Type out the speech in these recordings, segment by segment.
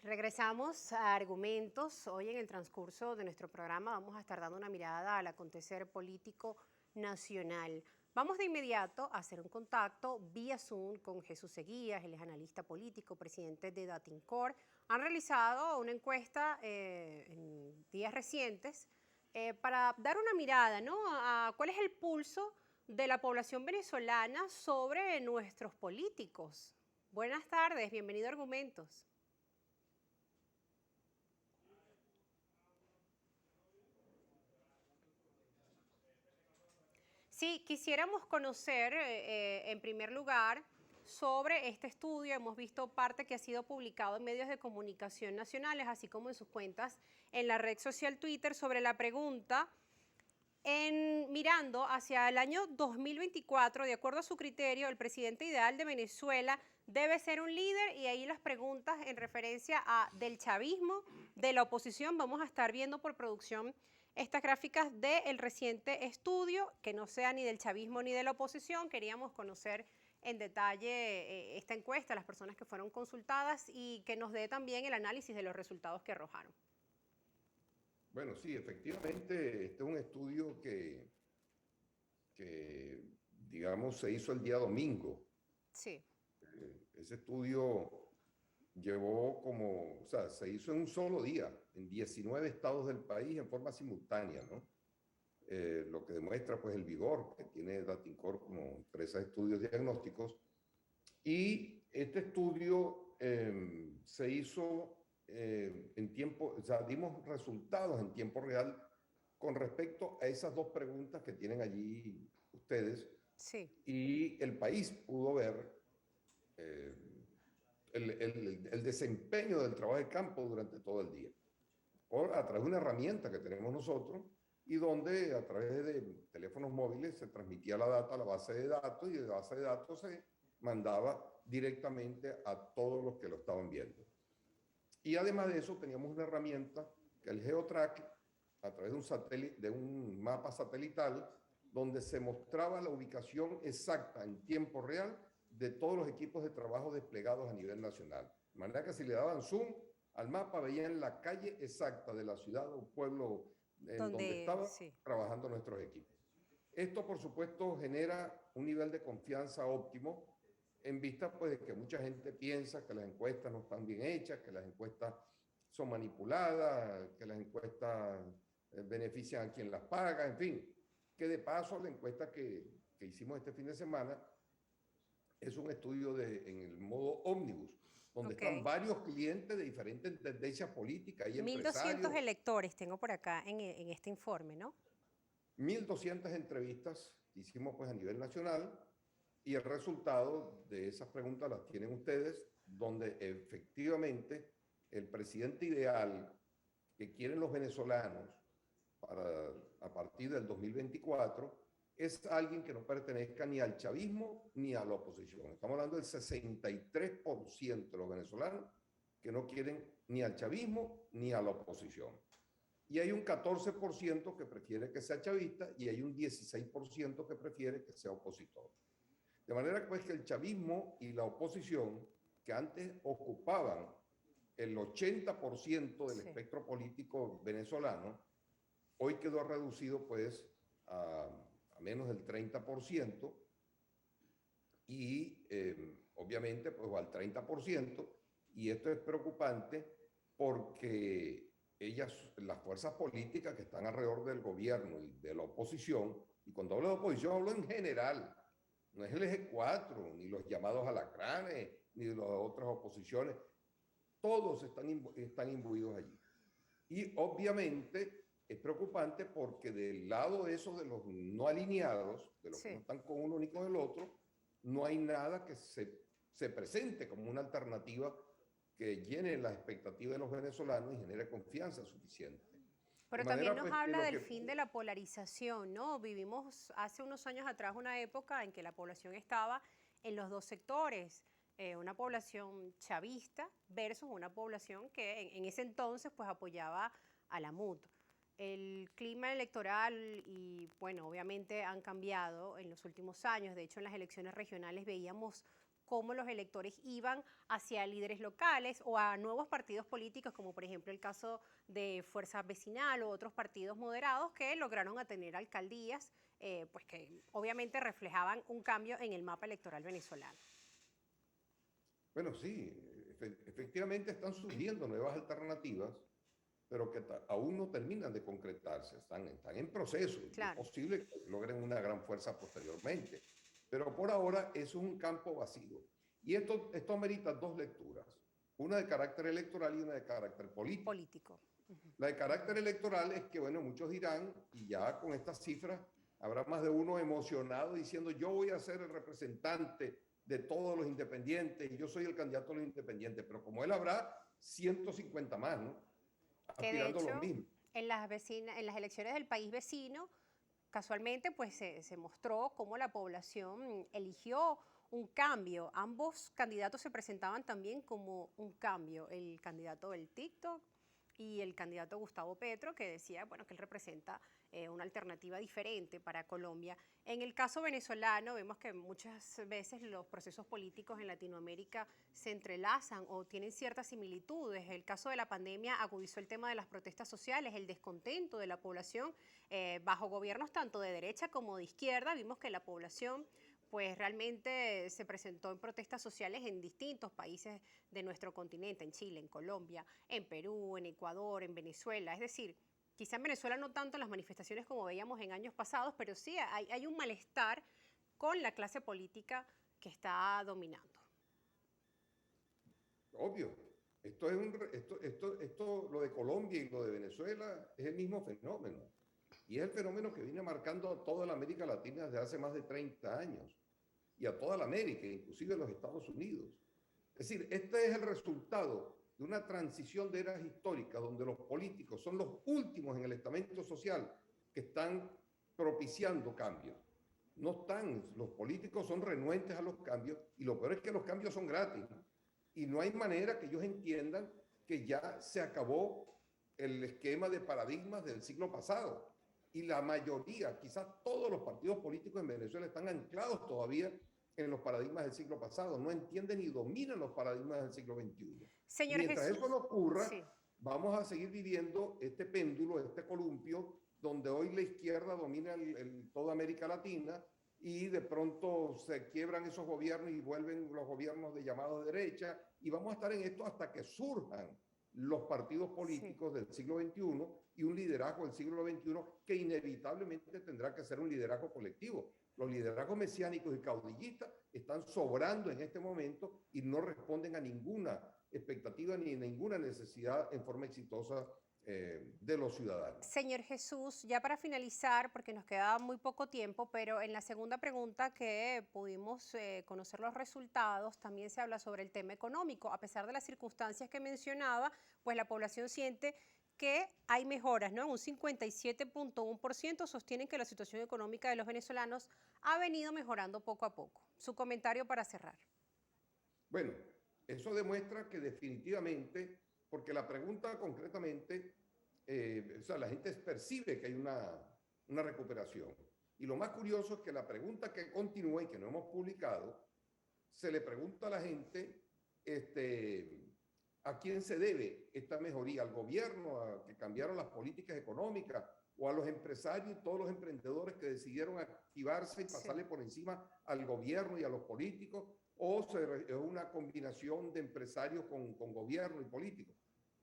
Regresamos a Argumentos. Hoy en el transcurso de nuestro programa vamos a estar dando una mirada al acontecer político nacional. Vamos de inmediato a hacer un contacto vía Zoom con Jesús Eguías, él es analista político, presidente de Datincorp. Han realizado una encuesta en días recientes para dar una mirada, ¿no?, a cuál es el pulso de la población venezolana sobre nuestros políticos. Buenas tardes, bienvenido a Argumentos. Sí, quisiéramos conocer en primer lugar sobre este estudio. Hemos visto parte que ha sido publicado en medios de comunicación nacionales, así como en sus cuentas en la red social Twitter, sobre la pregunta, mirando hacia el año 2024, de acuerdo a su criterio, el presidente ideal de Venezuela debe ser un líder, y ahí las preguntas en referencia a del chavismo, de la oposición. Vamos a estar viendo por producción estas gráficas del reciente estudio, que no sea ni del chavismo ni de la oposición. Queríamos conocer en detalle esta encuesta, las personas que fueron consultadas, y que nos dé también el análisis de los resultados que arrojaron. Bueno, sí, efectivamente, este es un estudio digamos, se hizo el día domingo. Sí. Ese estudio o sea, se hizo en un solo día, en 19 estados del país en forma simultánea, ¿no? Lo que demuestra, pues, el vigor que tiene Datincorp como empresa de estudios diagnósticos. Y este estudio se hizo en tiempo, o sea, dimos resultados en tiempo real con respecto a esas dos preguntas que tienen allí ustedes, Sí. y el país pudo ver eh, el desempeño del trabajo de campo durante todo el día, a través de una herramienta que tenemos nosotros, y donde a través de teléfonos móviles se transmitía la data a la base de datos, y de la base de datos se mandaba directamente a todos los que lo estaban viendo. Y además de eso teníamos una herramienta, que es el GeoTrack, a través de un satélite, de un mapa satelital, donde se mostraba la ubicación exacta en tiempo real de todos los equipos de trabajo desplegados a nivel nacional. De manera que si le daban zoom al mapa, veían la calle exacta de la ciudad o pueblo en donde estaban Sí. trabajando nuestros equipos. Esto, por supuesto, genera un nivel de confianza óptimo, en vista, pues, de que mucha gente piensa que las encuestas no están bien hechas, que las encuestas son manipuladas, que las encuestas benefician a quien las paga, en fin. Que de paso, la encuesta que hicimos este fin de semana es un estudio en el modo ómnibus, donde están Ok. varios clientes de diferentes tendencias políticas y 1.200 empresarios. electores tengo por acá en este informe, ¿no? 1.200 entrevistas que hicimos, pues, a nivel nacional, y el resultado de esas preguntas las tienen ustedes, donde efectivamente el presidente ideal que quieren los venezolanos a partir del 2024 es alguien que no pertenezca ni al chavismo ni a la oposición. Estamos hablando del 63% de los venezolanos que no quieren ni al chavismo ni a la oposición. Y hay un 14% que prefiere que sea chavista, y hay un 16% que prefiere que sea opositor. De manera, pues, que el chavismo y la oposición, que antes ocupaban el 80% del Sí. espectro político venezolano, hoy quedó reducido, pues, a menos del 30%, y obviamente, pues, al 30%, y esto es preocupante porque las fuerzas políticas que están alrededor del gobierno y de la oposición, y cuando hablo de oposición hablo en general, no es el eje 4, ni los llamados alacranes, ni de las otras oposiciones, todos están imbuidos allí. Y obviamente es preocupante porque del lado de esos, de los no alineados, de los que no Sí. están con uno ni con el otro, no hay nada que se presente como una alternativa que llene las expectativas de los venezolanos y genere confianza suficiente. De Pero también manera, nos pues, que habla lo del que... fin de la polarización, ¿no? Vivimos hace unos años atrás una época en que la población estaba en los dos sectores, una población chavista versus una población que en ese entonces pues apoyaba a la MUT. El clima electoral y, bueno, obviamente han cambiado en los últimos años. De hecho, en las elecciones regionales veíamos cómo los electores iban hacia líderes locales o a nuevos partidos políticos, como por ejemplo el caso de Fuerza Vecinal o otros partidos moderados que lograron tener alcaldías, pues que obviamente reflejaban un cambio en el mapa electoral venezolano. Bueno, sí, efectivamente están surgiendo nuevas alternativas, pero que aún no terminan de concretarse, están en proceso. Claro. Es posible que logren una gran fuerza posteriormente, pero por ahora es un campo vacío. Y esto amerita dos lecturas, una de carácter electoral y una de carácter político. La de carácter electoral es que, bueno, muchos dirán, y ya con estas cifras habrá más de uno emocionado diciendo yo voy a ser el representante de todos los independientes y yo soy el candidato de los independientes, pero como él habrá 150 más, ¿no? Que de Aspirando a lo hecho, mismo. en las elecciones del país vecino, casualmente pues se mostró cómo la población eligió un cambio. Ambos candidatos se presentaban también como un cambio, el candidato del TikTok y el candidato Gustavo Petro, que decía bueno, que él representa una alternativa diferente para Colombia. En el caso venezolano vemos que muchas veces los procesos políticos en Latinoamérica se entrelazan o tienen ciertas similitudes. El caso de la pandemia agudizó el tema de las protestas sociales, el descontento de la población bajo gobiernos tanto de derecha como de izquierda. Vimos que la población pues realmente se presentó en protestas sociales en distintos países de nuestro continente, en Chile, en Colombia, en Perú, en Ecuador, en Venezuela. Es decir, quizá en Venezuela no tanto las manifestaciones como veíamos en años pasados, pero sí hay un malestar con la clase política que está dominando. Obvio. Lo de Colombia y lo de Venezuela es el mismo fenómeno. Y es el fenómeno que viene marcando a toda la América Latina desde hace más de 30 años. Y a toda la América, inclusive a los Estados Unidos. Es decir, este es el resultado de una transición de eras históricas donde los políticos son los últimos en el estamento social que están propiciando cambios. No están, los políticos son renuentes a los cambios y lo peor es que los cambios son gratis. Y no hay manera que ellos entiendan que ya se acabó el esquema de paradigmas del siglo pasado. Y la mayoría, quizás todos los partidos políticos en Venezuela están anclados todavía en los paradigmas del siglo pasado, no entienden ni dominan los paradigmas del siglo XXI. Señor Mientras Jesús, eso no ocurra, sí, vamos a seguir viviendo este péndulo, este columpio, donde hoy la izquierda domina toda América Latina y de pronto se quiebran esos gobiernos y vuelven los gobiernos de llamado derecha y vamos a estar en esto hasta que surjan los partidos políticos del siglo XXI y un liderazgo del siglo XXI que inevitablemente tendrá que ser un liderazgo colectivo. Los liderazgos mesiánicos y caudillistas están sobrando en este momento y no responden a ninguna expectativa ni ninguna necesidad en forma exitosa de los ciudadanos. Señor Jesús, ya para finalizar, porque nos queda muy poco tiempo, pero en la segunda pregunta que pudimos conocer los resultados, también se habla sobre el tema económico. A pesar de las circunstancias que mencionaba, pues la población siente que hay mejoras, ¿no? Un 57.1% sostienen que la situación económica de los venezolanos ha venido mejorando poco a poco. Su comentario para cerrar. Bueno, eso demuestra que definitivamente, porque la pregunta concretamente, o sea, la gente percibe que hay una recuperación. Y lo más curioso es que la pregunta que continúa y que no hemos publicado, se le pregunta a la gente, ¿a quién se debe esta mejoría? ¿Al gobierno, a que cambiaron las políticas económicas o a los empresarios y todos los emprendedores que decidieron activarse y pasarle por encima al gobierno y a los políticos? ¿O es una combinación de empresarios con gobierno y políticos?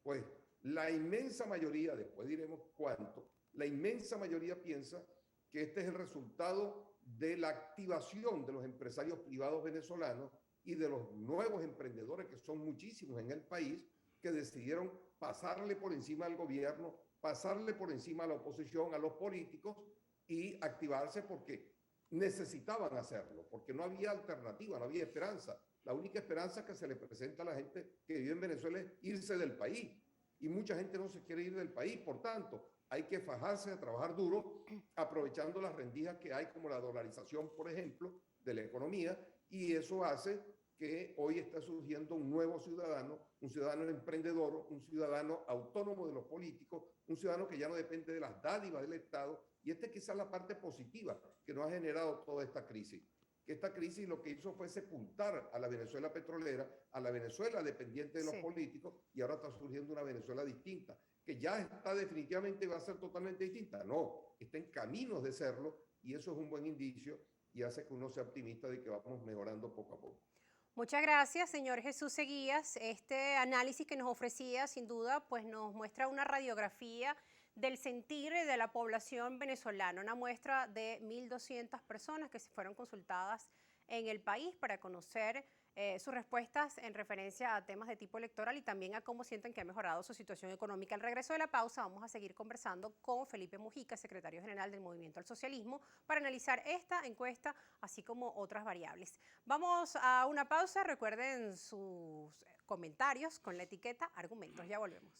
Pues la inmensa mayoría, después diremos cuánto, la inmensa mayoría piensa que este es el resultado de la activación de los empresarios privados venezolanos y de los nuevos emprendedores, que son muchísimos en el país, que decidieron pasarle por encima al gobierno, pasarle por encima a la oposición, a los políticos y activarse porque necesitaban hacerlo, porque no había alternativa, no había esperanza. La única esperanza que se le presenta a la gente que vive en Venezuela es irse del país. Y mucha gente no se quiere ir del país, por tanto, hay que fajarse a trabajar duro, aprovechando las rendijas que hay, como la dolarización, por ejemplo, de la economía, y eso hace que hoy está surgiendo un nuevo ciudadano, un ciudadano emprendedor, un ciudadano autónomo de los políticos, un ciudadano que ya no depende de las dádivas del Estado, y esta es quizás la parte positiva que nos ha generado toda esta crisis. que esta crisis lo que hizo fue sepultar a la Venezuela petrolera, a la Venezuela dependiente de los políticos, y ahora está surgiendo una Venezuela distinta, que ya está definitivamente, va a ser totalmente distinta. No, está en caminos de serlo, y eso es un buen indicio y hace que uno sea optimista de que vamos mejorando poco a poco. Muchas gracias, señor Jesús Seguías. Este análisis que nos ofrecía, sin duda, pues nos muestra una radiografía del sentir de la población venezolana, una muestra de 1.200 personas que se fueron consultadas en el país para conocer sus respuestas en referencia a temas de tipo electoral y también a cómo sienten que ha mejorado su situación económica. Al regreso de la pausa vamos a seguir conversando con Felipe Mujica, secretario general del Movimiento al Socialismo, para analizar esta encuesta, así como otras variables. Vamos a una pausa, recuerden sus comentarios con la etiqueta Argumentos, ya volvemos.